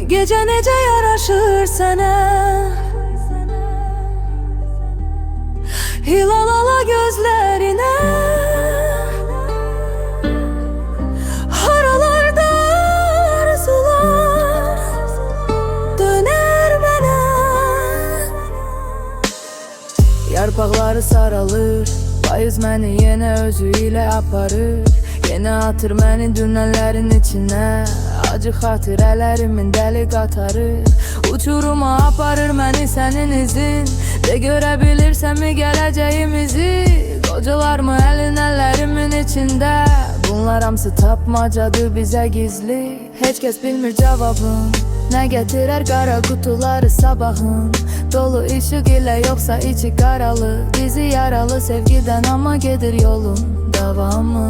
Gece nece yaraşır sənə, hilal ala gözlerine. Haralarda arzular döner mənə. Yarpaqları saralır, payız məni yenə özü ilə aparır. Yenə atır məni dünənlərin içinə, acı xatirələrimin dəli qatarır. Uçuruma aparır məni sənin izin, de görə bilirsənmi gələcəyimizi? Qocalarmı əlin əllərimin içində, bunlar hamısı tapmacadır bizə gizli. Heç kəs bilmir cavabın, nə gətirər qara qutuları sabahın. Dolu işıq ilə yoxsa içi qaralı, bizi yaralı sevgidən amma gedir yolun davamı.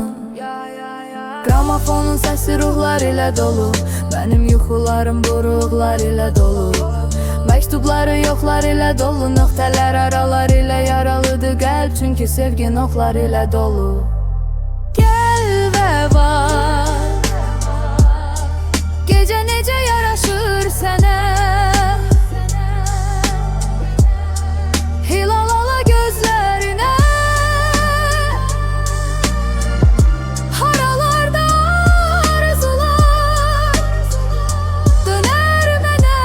Gramofonun səsi ruhlar ilə dolu, mənim yuxularım buruqlar ilə dolu. Məktubları yoxlar ilə dolu, nöqtələr aralar ilə yaralıdır qəlb, çünki sevgin oxlar ilə dolu. Gəl və bax, gecə necə yaraşır sənə, hilal ala gözlərinə. Haralarda arzular döner mənə.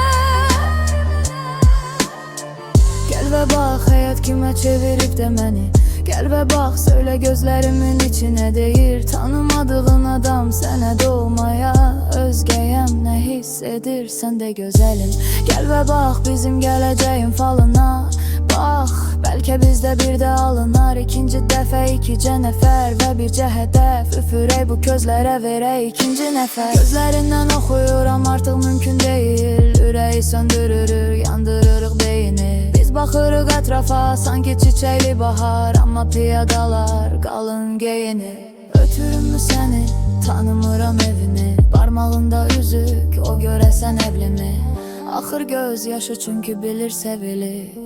Gəl və bax, həyat kimə çevirib də məni. Gəl və bax, söylə gözlərimin içinə deyir. Tanımadığın adam sənə doğmaya özgəyəm, nə hiss edirsən də gözəlim. Gəl və bax, bizim gələcəyin falına bax, bəlkə bizdə bir də alınar. İkinci dəfə ikicə nəfər və bircə hədəf, üfürək bu közlərə verək ikinci nəfər. Gözlərindən oxuyuram artıq mümkün deyil, ürəyi söndürürük, yandırırıq beyni. Biz baxırıq ətrafa, sanki çiçəkli bahar, amma piyadalar qalın geyini. Ötürümmü səni, tanımıram evini, barmağında üzük, o görəsən evlimi. Axır göz yaşı çünki bilir sevilir.